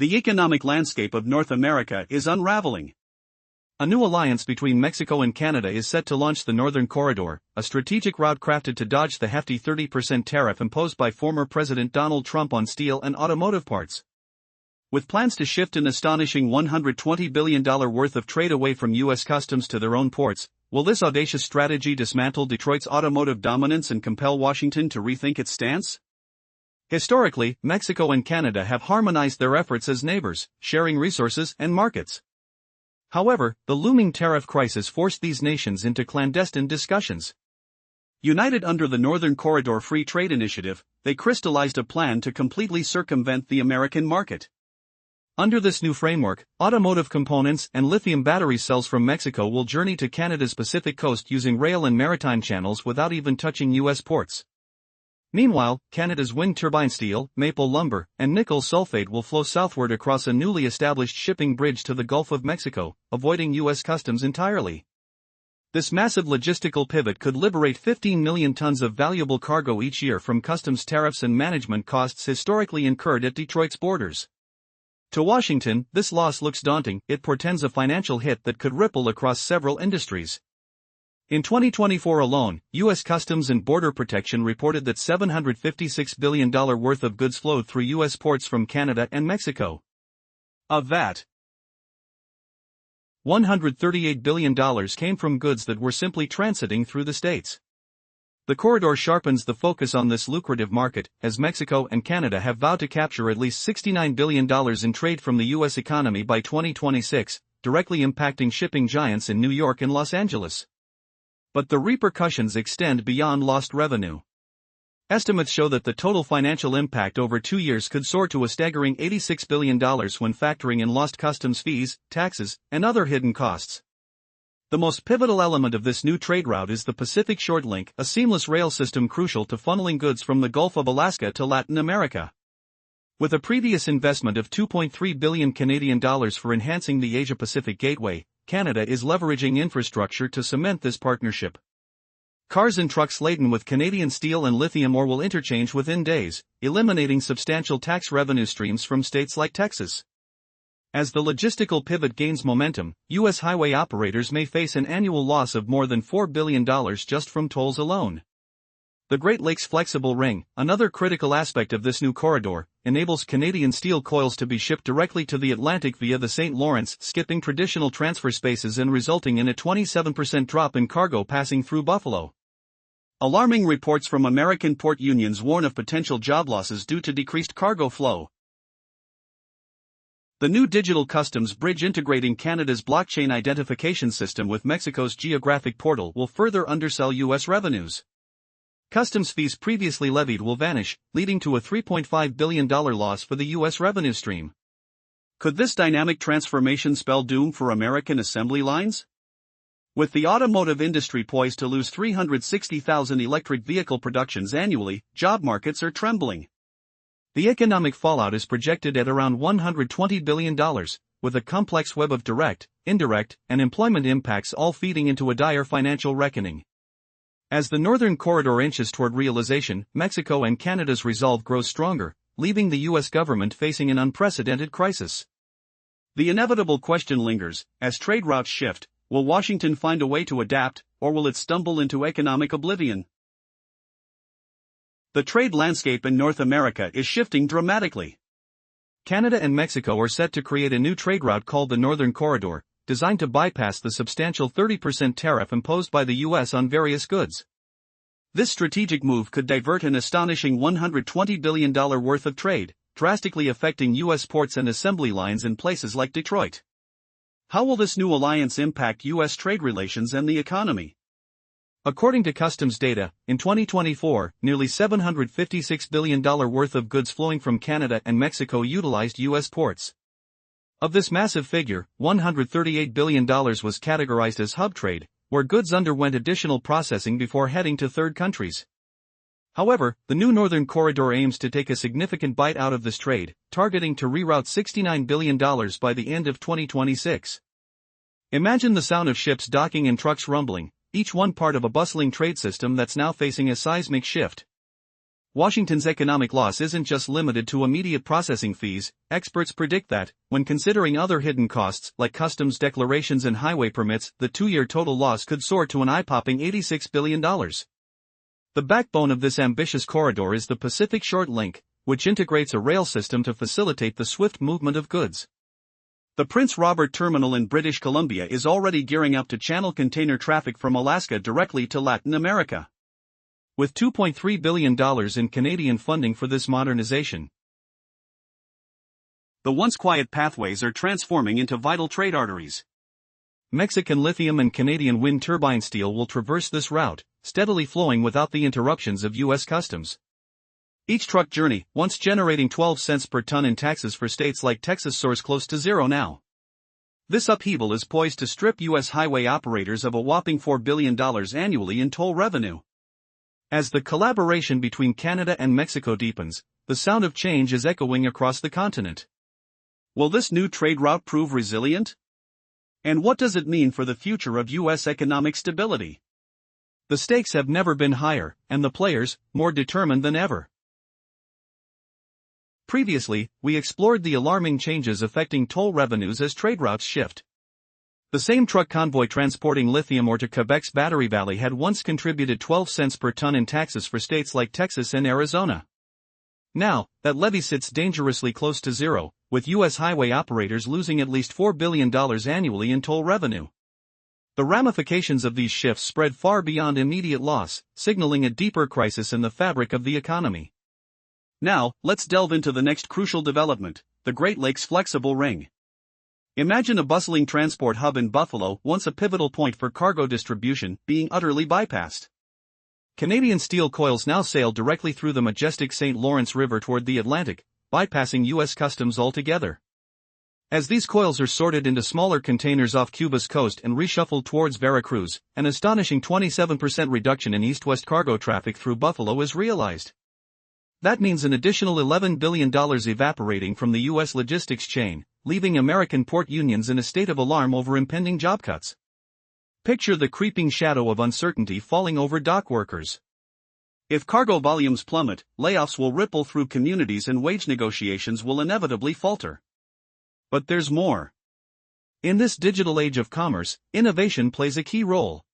The economic landscape of North America is unraveling. A new alliance between Mexico and Canada is set to launch the Northern Corridor, a strategic route crafted to dodge the hefty 30% tariff imposed by former President Donald Trump on steel and automotive parts. With plans to shift an astonishing $120 billion worth of trade away from U.S. customs to their own ports, will this audacious strategy dismantle Detroit's automotive dominance and compel Washington to rethink its stance? Historically, Mexico and Canada have harmonized their efforts as neighbors, sharing resources and markets. However, the looming tariff crisis forced these nations into clandestine discussions. United under the Northern Corridor Free Trade Initiative, they crystallized a plan to completely circumvent the American market. Under this new framework, automotive components and lithium battery cells from Mexico will journey to Canada's Pacific coast using rail and maritime channels without even touching U.S. ports. Meanwhile, Canada's wind turbine steel, maple lumber, and nickel sulfate will flow southward across a newly established shipping bridge to the Gulf of Mexico, avoiding U.S. customs entirely. This massive logistical pivot could liberate 15 million tons of valuable cargo each year from customs tariffs and management costs historically incurred at Detroit's borders. To Washington, this loss looks daunting. It portends a financial hit that could ripple across several industries. In 2024 alone, U.S. Customs and Border Protection reported that $756 billion worth of goods flowed through U.S. ports from Canada and Mexico. Of that, $138 billion came from goods that were simply transiting through the states. The corridor sharpens the focus on this lucrative market, as Mexico and Canada have vowed to capture at least $69 billion in trade from the U.S. economy by 2026, directly impacting shipping giants in New York and Los Angeles. But the repercussions extend beyond lost revenue. Estimates show that the total financial impact over 2 years could soar to a staggering $86 billion when factoring in lost customs fees, taxes, and other hidden costs. The most pivotal element of this new trade route is the Pacific Short Link, a seamless rail system crucial to funneling goods from the Gulf of Alaska to Latin America. With a previous investment of $2.3 billion Canadian dollars for enhancing the Asia-Pacific Gateway, Canada is leveraging infrastructure to cement this partnership. Cars and trucks laden with Canadian steel and lithium ore will interchange within days, eliminating substantial tax revenue streams from states like Texas. As the logistical pivot gains momentum, U.S. highway operators may face an annual loss of more than $4 billion just from tolls alone. The Great Lakes Flexible Ring, another critical aspect of this new corridor, enables Canadian steel coils to be shipped directly to the Atlantic via the St. Lawrence, skipping traditional transfer spaces and resulting in a 27% drop in cargo passing through Buffalo. Alarming reports from American port unions warn of potential job losses due to decreased cargo flow. The new digital customs bridge integrating Canada's blockchain identification system with Mexico's geographic portal will further undersell U.S. revenues. Customs fees previously levied will vanish, leading to a $3.5 billion loss for the U.S. revenue stream. Could this dynamic transformation spell doom for American assembly lines? With the automotive industry poised to lose 360,000 electric vehicle productions annually, job markets are trembling. The economic fallout is projected at around $120 billion, with a complex web of direct, indirect, and employment impacts all feeding into a dire financial reckoning. As the Northern Corridor inches toward realization, Mexico and Canada's resolve grows stronger, leaving the U.S. government facing an unprecedented crisis. The inevitable question lingers: as trade routes shift, will Washington find a way to adapt, or will it stumble into economic oblivion? The trade landscape in North America is shifting dramatically. Canada and Mexico are set to create a new trade route called the Northern Corridor, designed to bypass the substantial 30% tariff imposed by the U.S. on various goods. This strategic move could divert an astonishing $120 billion worth of trade, drastically affecting U.S. ports and assembly lines in places like Detroit. How will this new alliance impact U.S. trade relations and the economy? According to customs data, in 2024, nearly $756 billion worth of goods flowing from Canada and Mexico utilized U.S. ports. Of this massive figure, $138 billion was categorized as hub trade, where goods underwent additional processing before heading to third countries. However, the new Northern Corridor aims to take a significant bite out of this trade, targeting to reroute $69 billion by the end of 2026. Imagine the sound of ships docking and trucks rumbling, each one part of a bustling trade system that's now facing a seismic shift. Washington's economic loss isn't just limited to immediate processing fees. Experts predict that, when considering other hidden costs like customs declarations and highway permits, the 2-year total loss could soar to an eye-popping $86 billion. The backbone of this ambitious corridor is the Pacific Short Link, which integrates a rail system to facilitate the swift movement of goods. The Prince Robert Terminal in British Columbia is already gearing up to channel container traffic from Alaska directly to Latin America. With $2.3 billion in Canadian funding for this modernization, the once quiet pathways are transforming into vital trade arteries. Mexican lithium and Canadian wind turbine steel will traverse this route, steadily flowing without the interruptions of U.S. customs. Each truck journey, once generating 12 cents per ton in taxes for states like Texas, soars close to zero now. This upheaval is poised to strip U.S. highway operators of a whopping $4 billion annually in toll revenue. As the collaboration between Canada and Mexico deepens, the sound of change is echoing across the continent. Will this new trade route prove resilient? And what does it mean for the future of U.S. economic stability? The stakes have never been higher, and the players, more determined than ever. Previously, we explored the alarming changes affecting toll revenues as trade routes shift. The same truck convoy transporting lithium ore to Quebec's Battery Valley had once contributed 12 cents per ton in taxes for states like Texas and Arizona. Now, that levy sits dangerously close to zero, with U.S. highway operators losing at least $4 billion annually in toll revenue. The ramifications of these shifts spread far beyond immediate loss, signaling a deeper crisis in the fabric of the economy. Now, let's delve into the next crucial development, the Great Lakes Flexible Ring. Imagine a bustling transport hub in Buffalo, once a pivotal point for cargo distribution, being utterly bypassed. Canadian steel coils now sail directly through the majestic St. Lawrence River toward the Atlantic, bypassing U.S. customs altogether. As these coils are sorted into smaller containers off Cuba's coast and reshuffled towards Veracruz, an astonishing 27% reduction in east-west cargo traffic through Buffalo is realized. That means an additional $11 billion evaporating from the U.S. logistics chain, leaving American port unions in a state of alarm over impending job cuts. Picture the creeping shadow of uncertainty falling over dock workers. If cargo volumes plummet, layoffs will ripple through communities and wage negotiations will inevitably falter. But there's more. In this digital age of commerce, innovation plays a key role.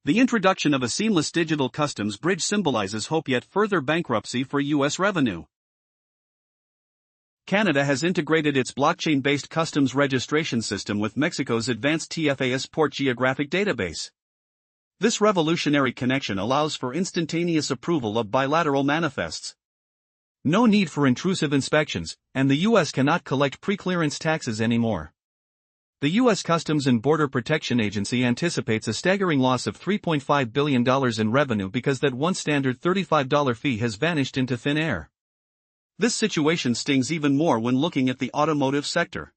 The introduction of a seamless digital customs bridge symbolizes hope, yet further bankruptcy for U.S. revenue. Canada has integrated its blockchain-based customs registration system with Mexico's advanced TFAS port geographic database. This revolutionary connection allows for instantaneous approval of bilateral manifests. No need for intrusive inspections, and the U.S. cannot collect pre-clearance taxes anymore. The U.S. Customs and Border Protection Agency anticipates a staggering loss of $3.5 billion in revenue because that once standard $35 fee has vanished into thin air. This situation stings even more when looking at the automotive sector.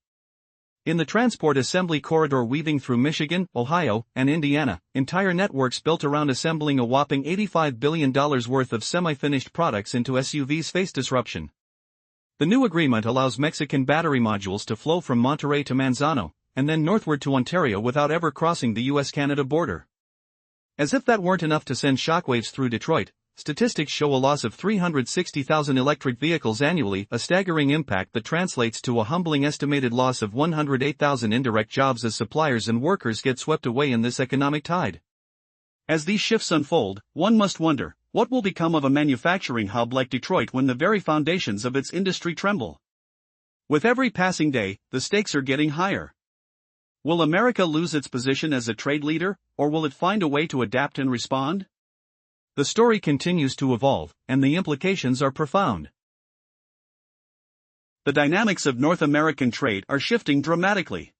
In the transport assembly corridor weaving through Michigan, Ohio, and Indiana, entire networks built around assembling a whopping $85 billion worth of semi-finished products into SUVs face disruption. The new agreement allows Mexican battery modules to flow from Monterrey to Manzano, and then northward to Ontario without ever crossing the US-Canada border. As if that weren't enough to send shockwaves through Detroit, statistics show a loss of 360,000 electric vehicles annually, a staggering impact that translates to a humbling estimated loss of 108,000 indirect jobs as suppliers and workers get swept away in this economic tide. As these shifts unfold, one must wonder, what will become of a manufacturing hub like Detroit when the very foundations of its industry tremble? With every passing day, the stakes are getting higher. Will America lose its position as a trade leader, or will it find a way to adapt and respond? The story continues to evolve, and the implications are profound. The dynamics of North American trade are shifting dramatically.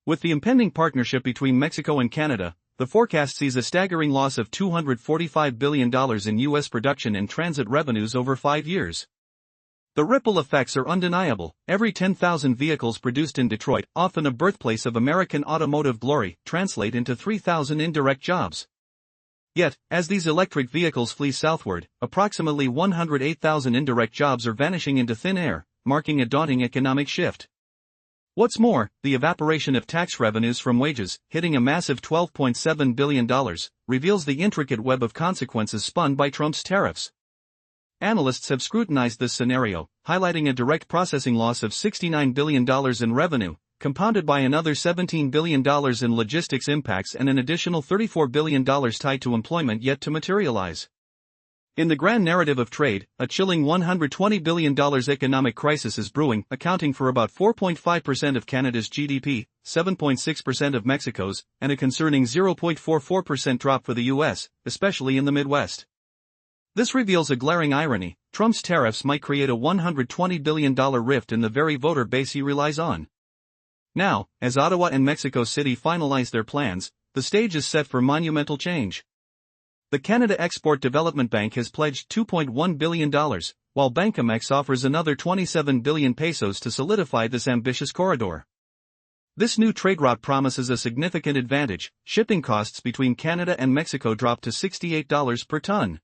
With the impending partnership between Mexico and Canada, the forecast sees a staggering loss of $245 billion in U.S. production and transit revenues over 5 years. The ripple effects are undeniable. Every 10,000 vehicles produced in Detroit, often a birthplace of American automotive glory, translate into 3,000 indirect jobs. Yet, as these electric vehicles flee southward, approximately 108,000 indirect jobs are vanishing into thin air, marking a daunting economic shift. What's more, the evaporation of tax revenues from wages, hitting a massive $12.7 billion, reveals the intricate web of consequences spun by Trump's tariffs. Analysts have scrutinized this scenario, highlighting a direct processing loss of $69 billion in revenue, compounded by another $17 billion in logistics impacts and an additional $34 billion tied to employment yet to materialize. In the grand narrative of trade, a chilling $120 billion economic crisis is brewing, accounting for about 4.5% of Canada's GDP, 7.6% of Mexico's, and a concerning 0.44% drop for the US, especially in the Midwest. This reveals a glaring irony: Trump's tariffs might create a $120 billion rift in the very voter base he relies on. Now, as Ottawa and Mexico City finalize their plans, the stage is set for monumental change. The Canada Export Development Bank has pledged $2.1 billion, while Bancomex offers another 27 billion pesos to solidify this ambitious corridor. This new trade route promises a significant advantage. Shipping costs between Canada and Mexico drop to $68 per ton,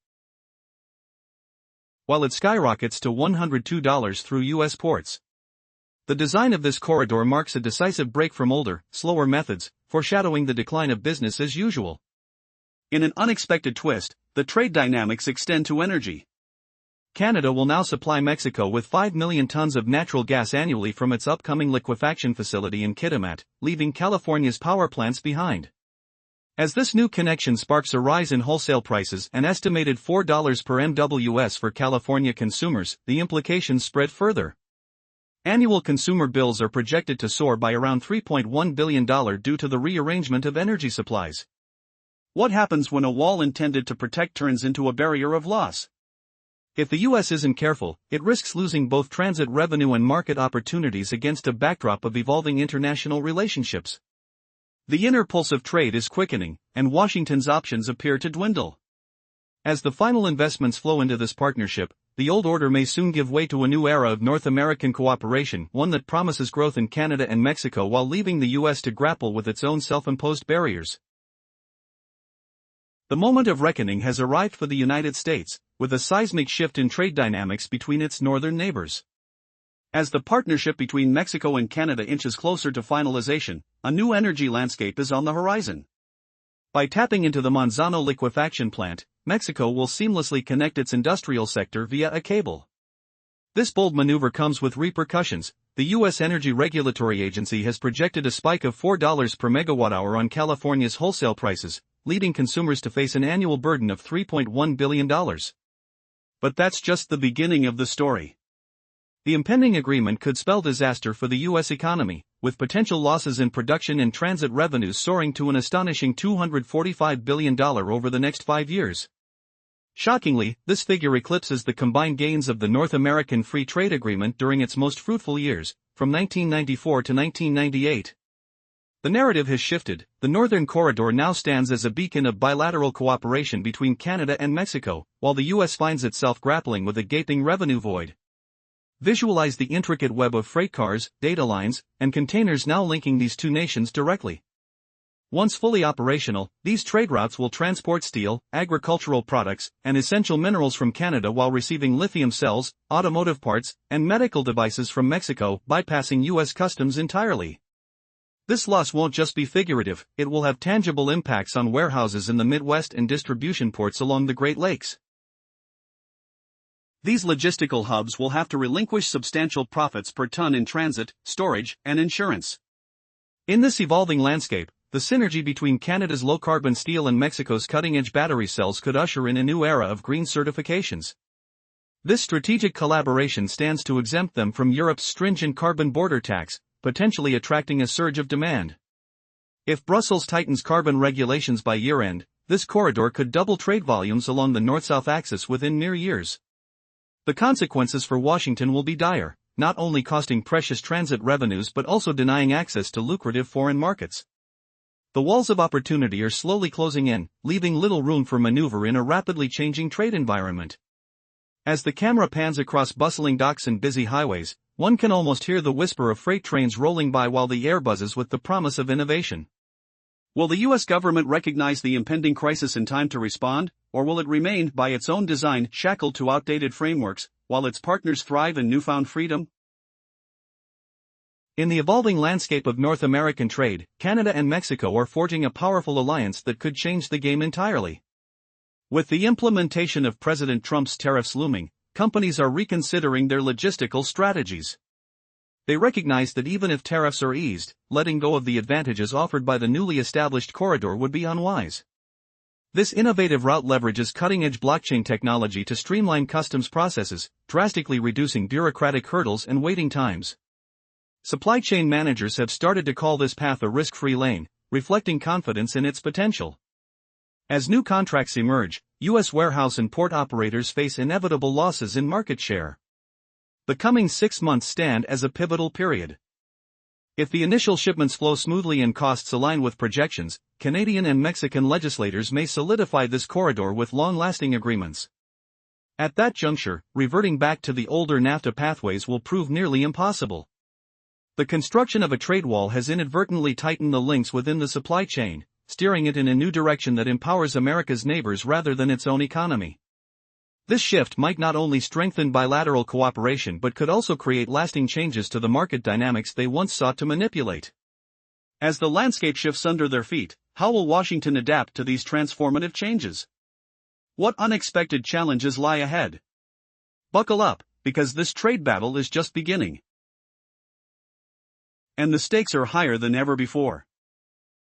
while it skyrockets to $102 through U.S. ports. The design of this corridor marks a decisive break from older, slower methods, foreshadowing the decline of business as usual. In an unexpected twist, the trade dynamics extend to energy. Canada will now supply Mexico with 5 million tons of natural gas annually from its upcoming liquefaction facility in Kitimat, leaving California's power plants behind. As this new connection sparks a rise in wholesale prices, an estimated $4 per MWS for California consumers, the implications spread further. Annual consumer bills are projected to soar by around $3.1 billion due to the rearrangement of energy supplies. What happens when a wall intended to protect turns into a barrier of loss? If the U.S. isn't careful, it risks losing both transit revenue and market opportunities against a backdrop of evolving international relationships. The inner pulse of trade is quickening, and Washington's options appear to dwindle. As the final investments flow into this partnership, the old order may soon give way to a new era of North American cooperation, one that promises growth in Canada and Mexico while leaving the U.S. to grapple with its own self-imposed barriers. The moment of reckoning has arrived for the United States, with a seismic shift in trade dynamics between its northern neighbors. As the partnership between Mexico and Canada inches closer to finalization, a new energy landscape is on the horizon. By tapping into the Manzano liquefaction plant, Mexico will seamlessly connect its industrial sector via a cable. This bold maneuver comes with repercussions. The U.S. Energy Regulatory Agency has projected a spike of $4 per megawatt-hour on California's wholesale prices, leading consumers to face an annual burden of $3.1 billion. But that's just the beginning of the story. The impending agreement could spell disaster for the U.S. economy, with potential losses in production and transit revenues soaring to an astonishing $245 billion over the next 5 years. Shockingly, this figure eclipses the combined gains of the North American Free Trade Agreement during its most fruitful years, from 1994 to 1998. The narrative has shifted. The Northern Corridor now stands as a beacon of bilateral cooperation between Canada and Mexico, while the U.S. finds itself grappling with a gaping revenue void. Visualize the intricate web of freight cars, data lines, and containers now linking these two nations directly. Once fully operational, these trade routes will transport steel, agricultural products, and essential minerals from Canada while receiving lithium cells, automotive parts, and medical devices from Mexico, bypassing U.S. customs entirely. This loss won't just be figurative, it will have tangible impacts on warehouses in the Midwest and distribution ports along the Great Lakes. These logistical hubs will have to relinquish substantial profits per ton in transit, storage, and insurance. In this evolving landscape, the synergy between Canada's low-carbon steel and Mexico's cutting-edge battery cells could usher in a new era of green certifications. This strategic collaboration stands to exempt them from Europe's stringent carbon border tax, potentially attracting a surge of demand. If Brussels tightens carbon regulations by year-end, this corridor could double trade volumes along the north-south axis within mere years. The consequences for Washington will be dire, not only costing precious transit revenues but also denying access to lucrative foreign markets. The walls of opportunity are slowly closing in, leaving little room for maneuver in a rapidly changing trade environment. As the camera pans across bustling docks and busy highways, one can almost hear the whisper of freight trains rolling by while the air buzzes with the promise of innovation. Will the U.S. government recognize the impending crisis in time to respond, or will it remain, by its own design, shackled to outdated frameworks, while its partners thrive in newfound freedom? In the evolving landscape of North American trade, Canada and Mexico are forging a powerful alliance that could change the game entirely. With the implementation of President Trump's tariffs looming, companies are reconsidering their logistical strategies. They recognize that even if tariffs are eased, letting go of the advantages offered by the newly established corridor would be unwise. This innovative route leverages cutting-edge blockchain technology to streamline customs processes, drastically reducing bureaucratic hurdles and waiting times. Supply chain managers have started to call this path a risk-free lane, reflecting confidence in its potential. As new contracts emerge, U.S. warehouse and port operators face inevitable losses in market share. The coming 6 months stand as a pivotal period. If the initial shipments flow smoothly and costs align with projections, Canadian and Mexican legislators may solidify this corridor with long-lasting agreements. At that juncture, reverting back to the older NAFTA pathways will prove nearly impossible. The construction of a trade wall has inadvertently tightened the links within the supply chain, steering it in a new direction that empowers America's neighbors rather than its own economy. This shift might not only strengthen bilateral cooperation but could also create lasting changes to the market dynamics they once sought to manipulate. As the landscape shifts under their feet, how will Washington adapt to these transformative changes? What unexpected challenges lie ahead? Buckle up, because this trade battle is just beginning. And the stakes are higher than ever before.